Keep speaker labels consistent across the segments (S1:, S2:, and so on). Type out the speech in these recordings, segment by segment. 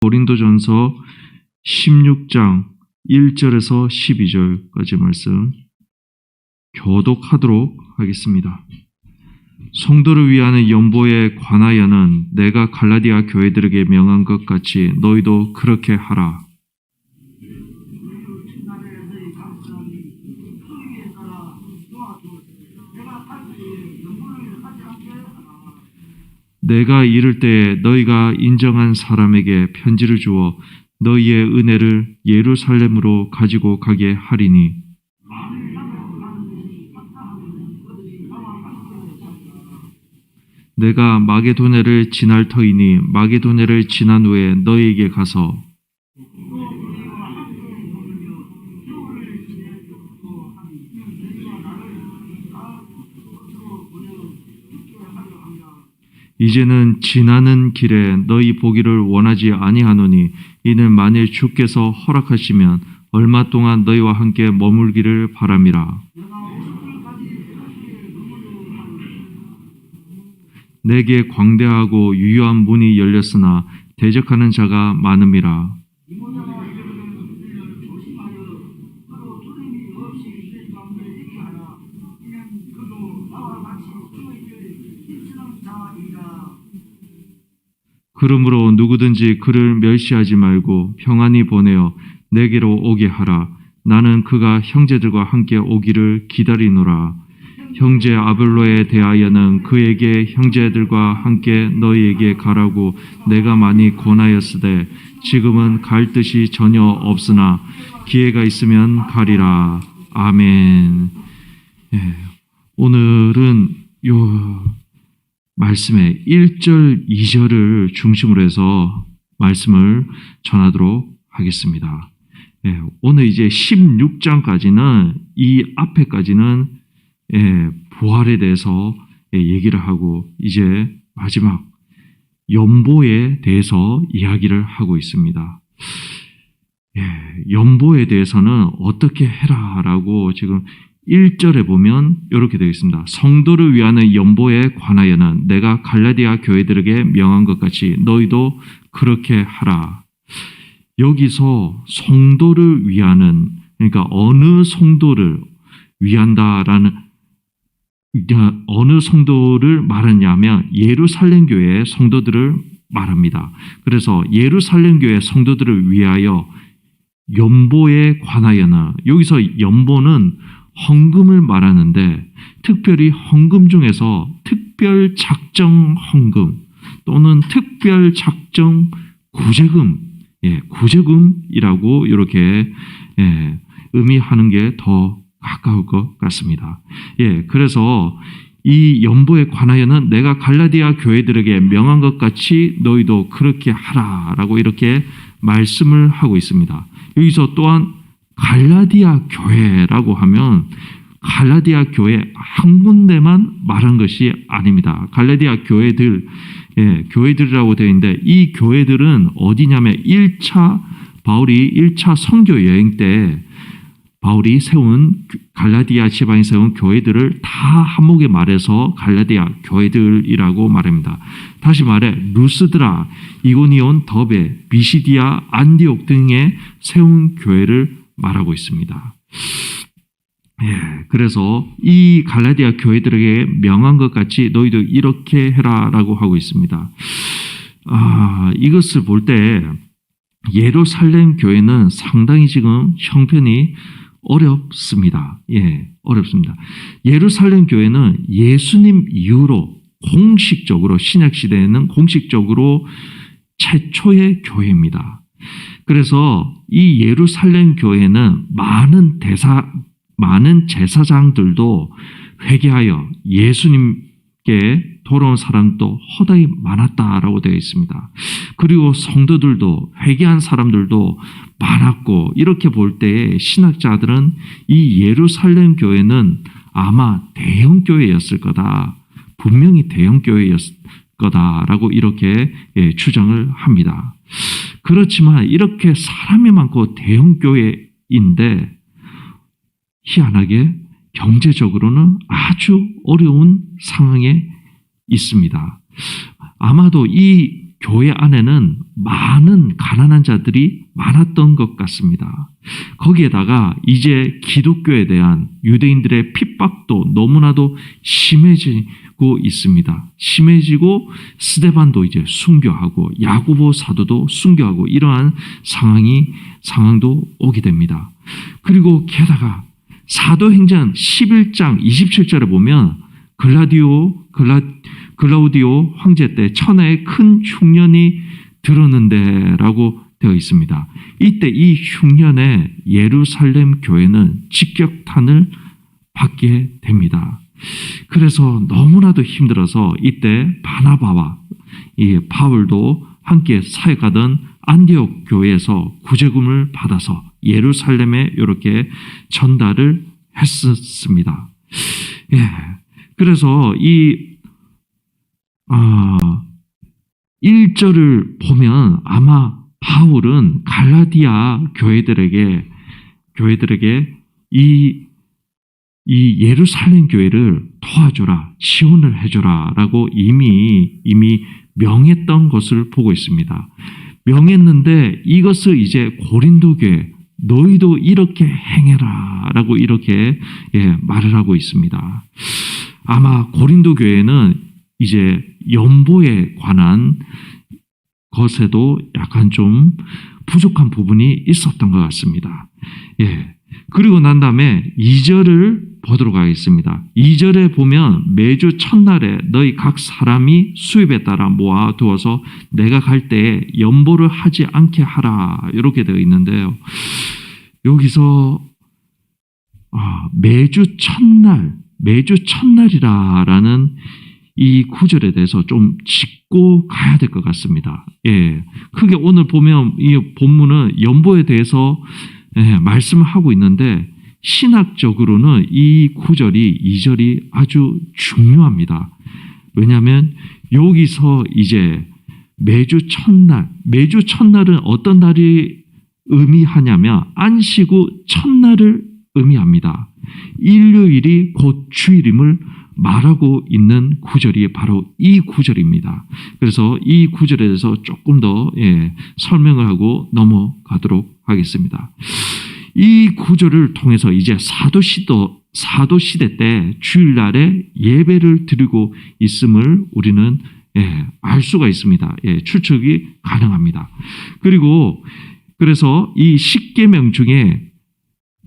S1: 고린도전서 16장 1절에서 12절까지 말씀 교독하도록 하겠습니다. 성도를 위하는 연보에 관하여는 내가 갈라디아 교회들에게 명한 것 같이 너희도 그렇게 하라. 내가 이를 때에 너희가 인정한 사람에게 편지를 주어 너희의 은혜를 예루살렘으로 가지고 가게 하리니 내가 마게도네를 지날 터이니 마게도네를 지난 후에 너희에게 가서 이제는 지나는 길에 너희 보기를 원하지 아니하노니 이는 만일 주께서 허락하시면 얼마 동안 너희와 함께 머물기를 바람이라. 내게 광대하고 유효한 문이 열렸으나 대적하는 자가 많음이라. 그러므로 누구든지 그를 멸시하지 말고 평안히 보내어 내게로 오게 하라. 나는 그가 형제들과 함께 오기를 기다리노라. 형제 아벨로에 대하여는 그에게 형제들과 함께 너희에게 가라고 내가 많이 권하였으되 지금은 갈 뜻이 전혀 없으나 기회가 있으면 가리라. 아멘. 오늘은 말씀의 1절, 2절을 중심으로 해서 말씀을 전하도록 하겠습니다. 오늘 이제 16장까지는 이 앞에까지는 부활에 대해서 얘기를 하고 이제 마지막 연보에 대해서 이야기를 하고 있습니다. 연보에 대해서는 어떻게 해라라고 지금 1절에 보면 이렇게 되어 있습니다. 성도를 위하는 연보에 관하여는 내가 갈라디아 교회들에게 명한 것 같이 너희도 그렇게 하라. 여기서 성도를 위하는, 그러니까 어느 성도를 위한다라는, 어느 성도를 말하냐면 예루살렘 교회의 성도들을 말합니다. 그래서 예루살렘 교회 성도들을 위하여 연보에 관하여는, 여기서 연보는 헌금을 말하는데 특별히 헌금 중에서 특별 작정 헌금 또는 특별 작정 구제금, 구제금이라고 이렇게 의미하는 게 더 가까울 것 같습니다. 그래서 이 연보에 관하여는 내가 갈라디아 교회들에게 명한 것 같이 너희도 그렇게 하라라고 이렇게 말씀을 하고 있습니다. 여기서 또한 갈라디아 교회라고 하면 갈라디아 교회 한 군데만 말한 것이 아닙니다. 갈라디아 교회들, 교회들이라고 되어 있는데 이 교회들은 어디냐면 바울이 1차 선교 여행 때 바울이 세운 갈라디아 지방에 세운 교회들을 다 한목에 말해서 갈라디아 교회들이라고 말합니다. 다시 말해 루스드라, 이고니온, 더베, 비시디아, 안디옥 등에 세운 교회를 말하고 있습니다. 그래서 이 갈라디아 교회들에게 명한 것 같이 너희도 이렇게 해라라고 하고 있습니다. 이것을 볼 때 예루살렘 교회는 상당히 지금 형편이 어렵습니다. 어렵습니다. 예루살렘 교회는 예수님 이후로 공식적으로 신약 시대에는 공식적으로 최초의 교회입니다. 그래서 이 예루살렘 교회는 많은 제사장들도 회개하여 예수님께 돌아온 사람도 허다히 많았다라고 되어 있습니다. 그리고 성도들도 회개한 사람들도 많았고 이렇게 볼 때에 신학자들은 이 예루살렘 교회는 아마 대형 교회였을 거다. 분명히 대형 교회였을 거다라고 이렇게 추정을 합니다. 그렇지만 이렇게 사람이 많고 대형 교회인데 희한하게 경제적으로는 아주 어려운 상황에 있습니다. 아마도 이 교회 안에는 많은 가난한 자들이 많았던 것 같습니다. 거기에다가 이제 기독교에 대한 유대인들의 핍박도 너무나도 심해지고 있습니다. 심해지고 스데반도 이제 순교하고 야고보 사도도 순교하고 이러한 상황도 오게 됩니다. 그리고 게다가 사도행전 11장 27절에 보면 글라우디오 황제 때 천하에 큰 흉년이 들었는데 라고 되어 있습니다. 이때 이 흉년에 예루살렘 교회는 직격탄을 받게 됩니다. 그래서 너무나도 힘들어서 이때 바나바와 이 바울도 함께 사역하던 안디옥 교회에서 구제금을 받아서 예루살렘에 이렇게 전달을 했었습니다. 예. 그래서 이 1절을 보면 아마 바울은 갈라디아 교회들에게 이 예루살렘 교회를 도와줘라, 지원을 해줘라 라고 이미 명했던 것을 보고 있습니다. 명했는데 이것을 이제 고린도 교회 너희도 이렇게 행해라 라고 이렇게 말을 하고 있습니다. 아마 고린도 교회는 이제 연보에 관한 것에도 약간 좀 부족한 부분이 있었던 것 같습니다. 예. 그리고 난 다음에 2절을 보도록 하겠습니다. 2절에 보면 매주 첫날에 너희 각 사람이 수입에 따라 모아두어서 내가 갈 때에 연보를 하지 않게 하라 이렇게 되어 있는데요. 여기서 매주 첫날이라는 이 구절에 대해서 좀 짚고 가야 될 것 같습니다. 예, 크게 오늘 보면 이 본문은 연보에 대해서 말씀을 하고 있는데 신학적으로는 이 구절이 2절이 아주 중요합니다. 왜냐하면 여기서 이제 매주 첫날은 어떤 날이 의미하냐면 안식 후 첫날을 의미합니다. 일요일이 곧 주일임을 말하고 있는 구절이 바로 이 구절입니다. 그래서 이 구절에 대해서 조금 더 설명을 하고 넘어가도록 하겠습니다. 이 구절을 통해서 이제 사도 시대 때 주일날에 예배를 드리고 있음을 우리는 알 수가 있습니다. 추측이 가능합니다. 그래서 이 10계명 중에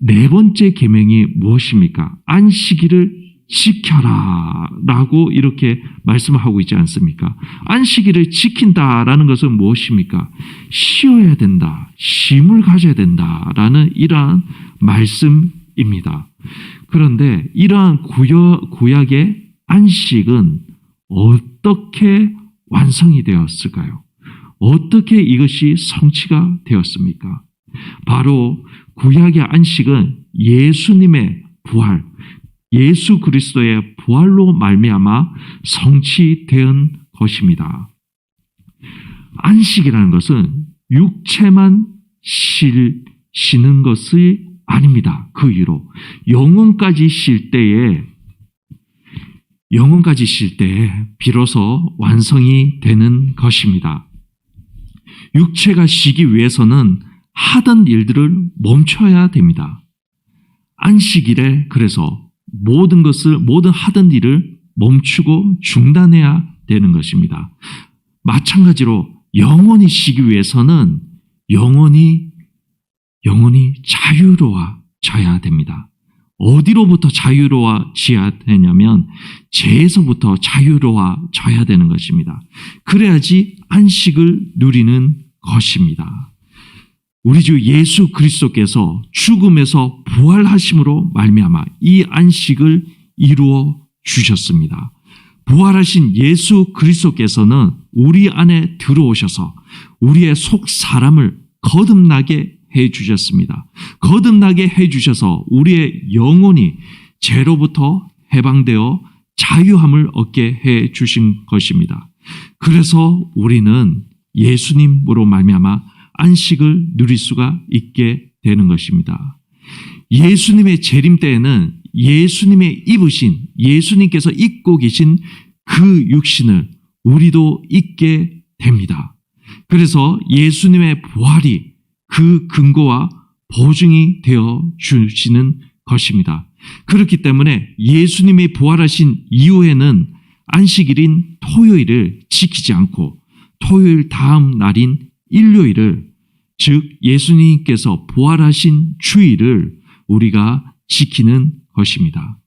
S1: 네 번째 계명이 무엇입니까? 안식일을 지켜라 라고 이렇게 말씀하고 있지 않습니까? 안식일을 지킨다라는 것은 무엇입니까? 쉬어야 된다, 쉼을 가져야 된다라는 이러한 말씀입니다. 그런데 이러한 구약의 안식은 어떻게 완성이 되었을까요? 어떻게 이것이 성취가 되었습니까? 바로 구약의 안식은 예수님의 부활, 예수 그리스도의 부활로 말미암아 성취된 것입니다. 안식이라는 것은 육체만 쉬는 것이 아닙니다. 그 이유로 영혼까지 쉴 때에 비로소 완성이 되는 것입니다. 육체가 쉬기 위해서는 하던 일들을 멈춰야 됩니다. 안식일에 그래서 모든 하던 일을 멈추고 중단해야 되는 것입니다. 마찬가지로 영혼이 위해서는 영혼이 자유로워져야 됩니다. 어디로부터 자유로워져야 되냐면 죄에서부터 자유로워져야 되는 것입니다. 그래야지 안식을 누리는 것입니다. 우리 주 예수 그리스도께서 죽음에서 부활하심으로 말미암아 이 안식을 이루어 주셨습니다. 부활하신 예수 그리스도께서는 우리 안에 들어오셔서 우리의 속 사람을 거듭나게 해주셨습니다. 거듭나게 해주셔서 우리의 영혼이 죄로부터 해방되어 자유함을 얻게 해주신 것입니다. 그래서 우리는 예수님으로 말미암아 안식을 누릴 수가 있게 되는 것입니다. 예수님의 재림 때에는 예수님의 예수님께서 입고 계신 그 육신을 우리도 입게 됩니다. 그래서 예수님의 부활이 그 근거와 보증이 되어 주시는 것입니다. 그렇기 때문에 예수님이 부활하신 이후에는 안식일인 토요일을 지키지 않고 토요일 다음 날인 일요일을, 즉 예수님께서 부활하신 주일을 우리가 지키는 것입니다.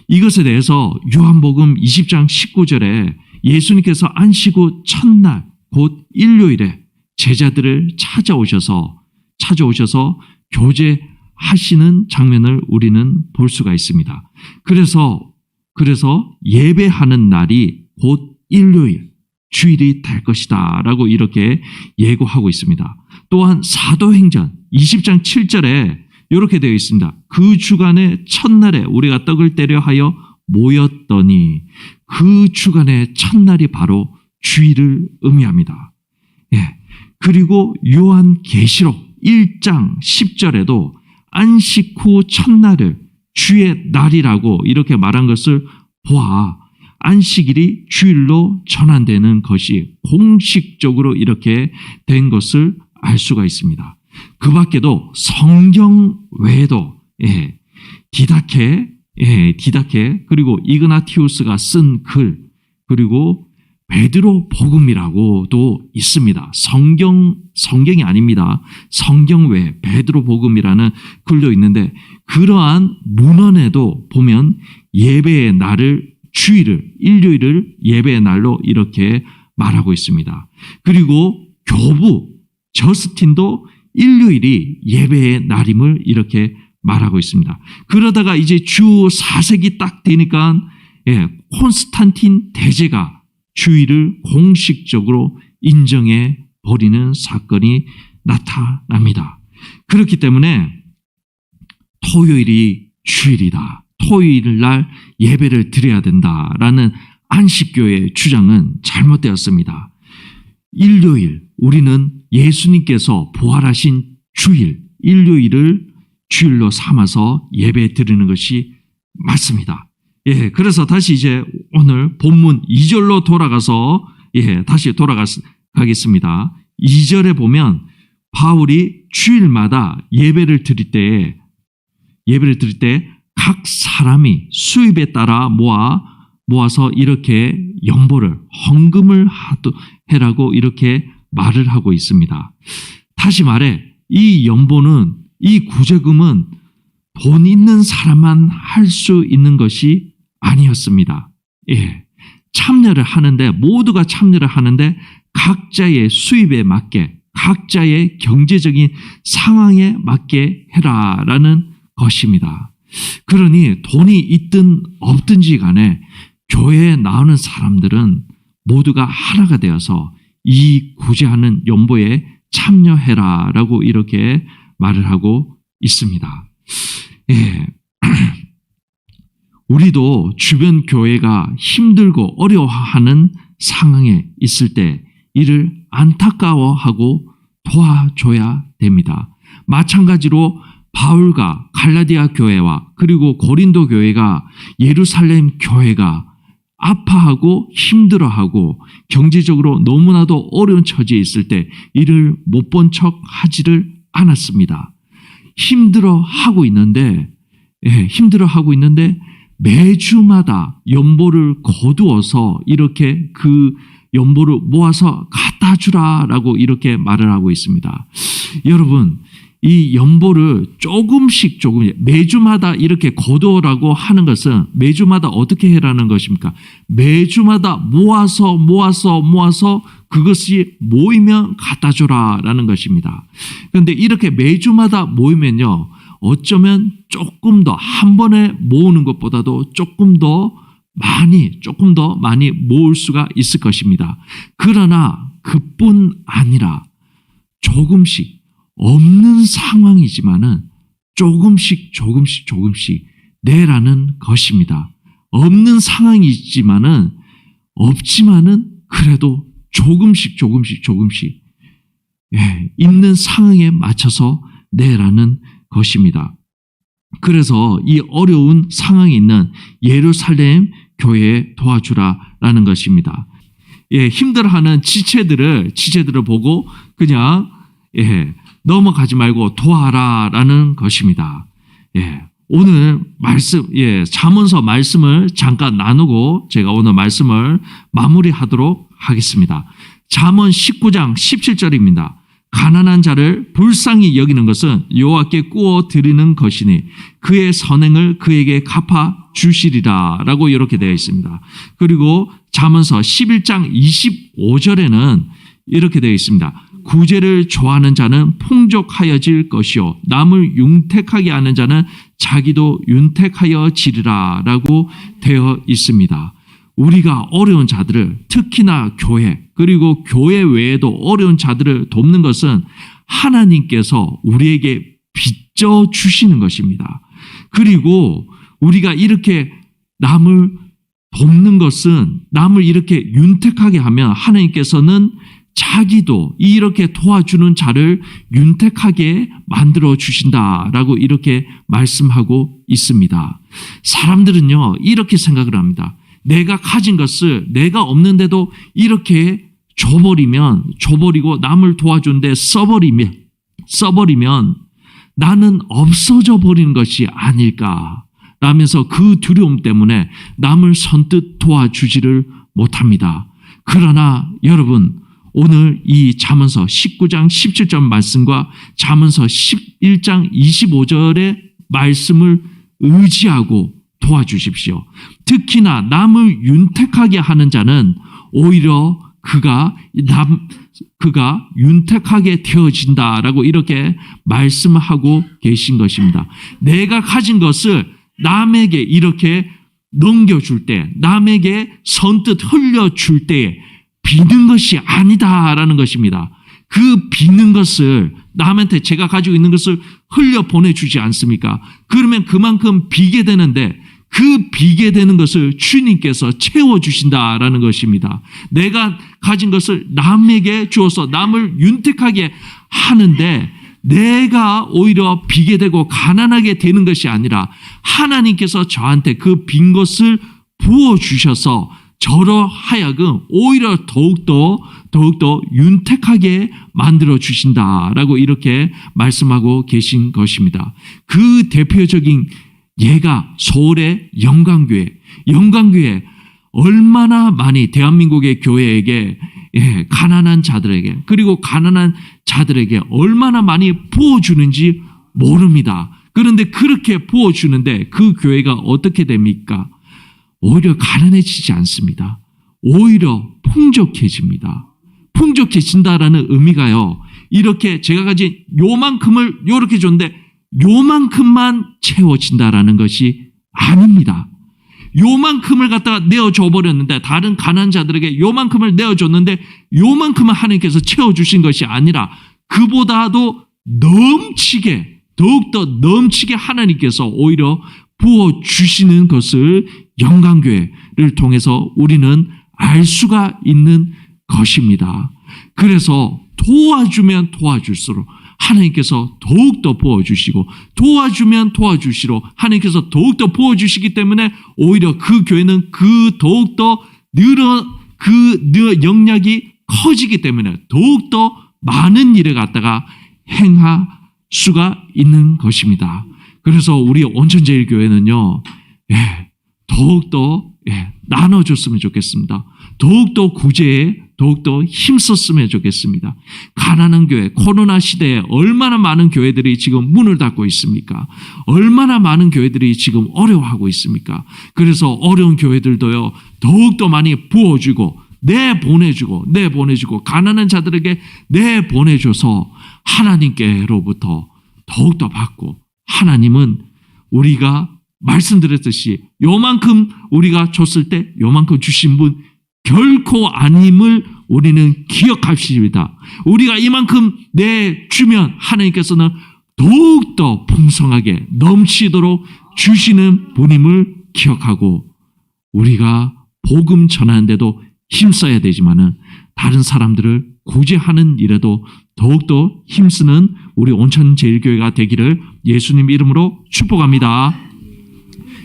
S1: 이것에 대해서 요한복음 20장 19절에 예수님께서 안식 후 첫날 곧 일요일에 제자들을 찾아오셔서 교제하시는 장면을 우리는 볼 수가 있습니다. 그래서 예배하는 날이 곧 일요일, 주일이 될 것이다 라고 이렇게 예고하고 있습니다. 또한 사도행전 20장 7절에 이렇게 되어 있습니다. 그 주간의 첫날에 우리가 떡을 떼려 하여 모였더니, 그 주간의 첫날이 바로 주일을 의미합니다. 예. 그리고 요한계시록 1장 10절에도 안식 후 첫날을 주의 날이라고 이렇게 말한 것을 보아 안식일이 주일로 전환되는 것이 공식적으로 이렇게 된 것을 알 수가 있습니다. 그 밖에도 성경 외에도 디다케 그리고 이그나티우스가 쓴 글, 그리고 베드로 복음이라고도 있습니다. 성경이 아닙니다. 성경 외에 베드로 복음이라는 글도 있는데, 그러한 문헌에도 보면 예배의 날을, 주일을, 일요일을 예배의 날로 이렇게 말하고 있습니다. 그리고 교부 저스틴도 일요일이 예배의 날임을 이렇게 말하고 있습니다. 그러다가 이제 주 4세기 딱 되니까 콘스탄틴 대제가 주일을 공식적으로 인정해 버리는 사건이 나타납니다. 그렇기 때문에 토요일이 주일이다, 토요일 날 예배를 드려야 된다라는 안식교의 주장은 잘못되었습니다. 일요일, 우리는 예수님께서 부활하신 주일, 일요일을 주일로 삼아서 예배 드리는 것이 맞습니다. 그래서 다시 이제 오늘 본문 2절로 돌아가서 다시 돌아가겠습니다. 2절에 보면 바울이 주일마다 예배를 드릴 때 각 사람이 수입에 따라 모아서 이렇게 연보를, 헌금을 해라고 이렇게 말을 하고 있습니다. 다시 말해, 이 연보는, 이 구제금은 돈 있는 사람만 할 수 있는 것이 아니었습니다. 참여를 하는데, 모두가 참여를 하는데 각자의 수입에 맞게, 각자의 경제적인 상황에 맞게 해라라는 것입니다. 그러니 돈이 있든 없든지 간에 교회에 나오는 사람들은 모두가 하나가 되어서 이 구제하는 연보에 참여해라라고 이렇게 말을 하고 있습니다. 우리도 주변 교회가 힘들고 어려워하는 상황에 있을 때 이를 안타까워하고 도와줘야 됩니다. 마찬가지로 바울과 갈라디아 교회와 그리고 고린도 교회가, 예루살렘 교회가 아파하고 힘들어하고 경제적으로 너무나도 어려운 처지에 있을 때 이를 못 본 척 하지를 않았습니다. 힘들어하고 있는데 매주마다 연보를 거두어서 이렇게 그 연보를 모아서 갖다 주라라고 이렇게 말을 하고 있습니다. 여러분, 이 연보를 조금씩 매주마다 이렇게 거두어라고 하는 것은 매주마다 어떻게 해라는 것입니까? 매주마다 모아서 그것이 모이면 갖다 줘라라는 것입니다. 그런데 이렇게 매주마다 모이면요, 어쩌면 조금 더 한 번에 모으는 것보다도 조금 더 많이 모을 수가 있을 것입니다. 그러나 그뿐 아니라 조금씩, 없는 상황이지만은 조금씩 내라는 것입니다. 없는 상황이지만은, 없지만은 그래도 조금씩 있는 상황에 맞춰서 내라는 것입니다. 그래서 이 어려운 상황에 있는 예루살렘 교회에 도와주라라는 것입니다. 힘들어하는 지체들을 보고 그냥 넘어가지 말고 도와라라는 것입니다. 오늘 말씀, 잠언서 말씀을 잠깐 나누고 제가 오늘 말씀을 마무리하도록 하겠습니다. 잠언 19장 17절입니다. 가난한 자를 불쌍히 여기는 것은 여호와께 꾸어 드리는 것이니 그의 선행을 그에게 갚아 주시리라 라고 이렇게 되어 있습니다. 그리고 잠언서 11장 25절에는 이렇게 되어 있습니다. 구제를 좋아하는 자는 풍족하여질 것이요 남을 윤택하게 하는 자는 자기도 윤택하여지리라 라고 되어 있습니다. 우리가 어려운 자들을 특히나 교회 그리고 교회 외에도 어려운 자들을 돕는 것은 하나님께서 우리에게 빚져 주시는 것입니다. 그리고 우리가 이렇게 남을 돕는 것은 남을 이렇게 윤택하게 하면 하나님께서는 자기도 이렇게 도와주는 자를 윤택하게 만들어 주신다라고 이렇게 말씀하고 있습니다. 사람들은요 이렇게 생각을 합니다. 내가 가진 것을 내가 없는데도 이렇게 줘버리고 남을 도와주는데 써버리면 나는 없어져 버리는 것이 아닐까 라면서 그 두려움 때문에 남을 선뜻 도와주지를 못합니다. 그러나 여러분 오늘 이 잠언서 19장 17절 말씀과 잠언서 11장 25절의 말씀을 의지하고 도와주십시오. 특히나 남을 윤택하게 하는 자는 오히려 그가 윤택하게 되어진다라고 이렇게 말씀하고 계신 것입니다. 내가 가진 것을 남에게 이렇게 넘겨줄 때, 남에게 선뜻 흘려줄 때에 비는 것이 아니다라는 것입니다. 그 비는 것을 남한테 제가 가지고 있는 것을 흘려 보내주지 않습니까? 그러면 그만큼 비게 되는데 그 비게 되는 것을 주님께서 채워주신다라는 것입니다. 내가 가진 것을 남에게 주어서 남을 윤택하게 하는데 내가 오히려 비게 되고 가난하게 되는 것이 아니라 하나님께서 저한테 그 빈 것을 부어주셔서 저로 하여금 오히려 더욱더 윤택하게 만들어 주신다라고 이렇게 말씀하고 계신 것입니다. 그 대표적인 예가 서울의 영광교회 얼마나 많이 대한민국의 교회에게 가난한 자들에게 그리고 가난한 자들에게 얼마나 많이 부어주는지 모릅니다. 그런데 그렇게 부어주는데 그 교회가 어떻게 됩니까? 오히려 가난해지지 않습니다. 오히려 풍족해집니다. 풍족해진다라는 의미가요. 이렇게 제가 가진 요만큼을 요렇게 줬는데 요만큼만 채워진다라는 것이 아닙니다. 요만큼을 갖다가 내어줘 버렸는데 다른 가난한 자들에게 요만큼을 내어줬는데 요만큼을 하나님께서 채워주신 것이 아니라 그보다도 넘치게 더욱더 넘치게 하나님께서 오히려 부어주시는 것을 영광교회를 통해서 우리는 알 수가 있는 것입니다. 그래서 도와주면 도와줄수록 하나님께서 더욱더 부어주시고 도와주면 도와주시로 하나님께서 더욱더 부어주시기 때문에 오히려 그 교회는 그 더욱더 영역이 커지기 때문에 더욱더 많은 일을 갖다가 행할 수가 있는 것입니다. 그래서 우리 온천제일교회는요, 더욱더 나눠줬으면 좋겠습니다. 더욱더 구제에 더욱더 힘썼으면 좋겠습니다. 가난한 교회, 코로나 시대에 얼마나 많은 교회들이 지금 문을 닫고 있습니까? 얼마나 많은 교회들이 지금 어려워하고 있습니까? 그래서 어려운 교회들도요, 더욱더 많이 부어주고, 내보내주고, 가난한 자들에게 내보내줘서 하나님께로부터 더욱더 받고, 하나님은 우리가 말씀드렸듯이 요만큼 우리가 줬을 때 요만큼 주신 분 결코 아님을 우리는 기억합시다. 우리가 이만큼 내주면 하나님께서는 더욱더 풍성하게 넘치도록 주시는 분임을 기억하고 우리가 복음 전하는데도 힘써야 되지만은 다른 사람들을 구제하는 일에도 더욱더 힘쓰는 우리 온천제일교회가 되기를 예수님 이름으로 축복합니다.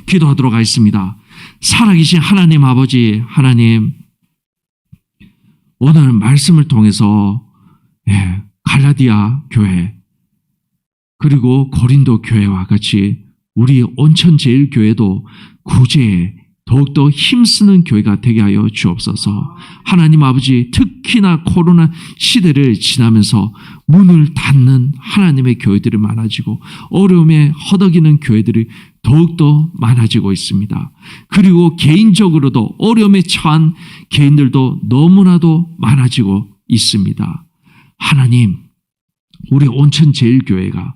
S1: 기도하도록 하겠습니다. 살아계신 하나님 아버지, 하나님, 오늘 말씀을 통해서 갈라디아 교회 그리고 고린도 교회와 같이 우리 온천제일교회도 구제에 더욱더 힘쓰는 교회가 되게 하여 주옵소서. 하나님 아버지, 특히나 코로나 시대를 지나면서 문을 닫는 하나님의 교회들이 많아지고 어려움에 허덕이는 교회들이 더욱더 많아지고 있습니다. 그리고 개인적으로도 어려움에 처한 개인들도 너무나도 많아지고 있습니다. 하나님, 우리 온천제일교회가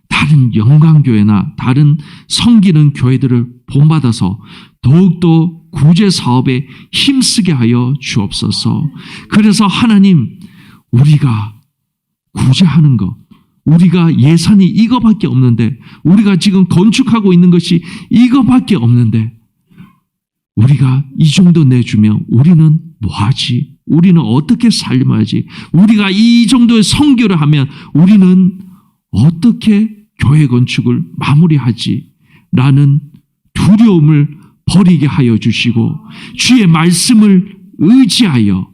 S1: 다른 영광교회나 다른 섬기는 교회들을 본받아서 더욱더 구제사업에 힘쓰게 하여 주옵소서. 그래서 하나님, 우리가 구제하는 것, 우리가 예산이 이거밖에 없는데, 우리가 지금 건축하고 있는 것이 이거밖에 없는데, 우리가 이 정도 내주면 우리는 뭐하지? 우리는 어떻게 살림하지? 우리가 이 정도의 선교를 하면 우리는 어떻게 교회 건축을 마무리하지? 라는 두려움을 버리게 하여 주시고 주의 말씀을 의지하여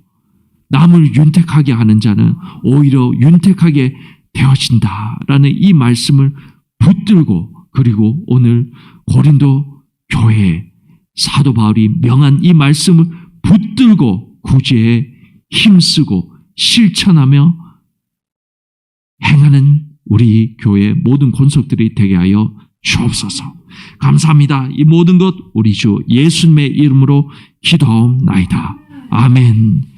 S1: 남을 윤택하게 하는 자는 오히려 윤택하게 되어진다라는 이 말씀을 붙들고 그리고 오늘 고린도 교회에 사도 바울이 명한 이 말씀을 붙들고 구제에 힘쓰고 실천하며 행하는 우리 교회의 모든 권속들이 되게 하여 주옵소서. 감사합니다. 이 모든 것 우리 주 예수님의 이름으로 기도하옵나이다. 아멘.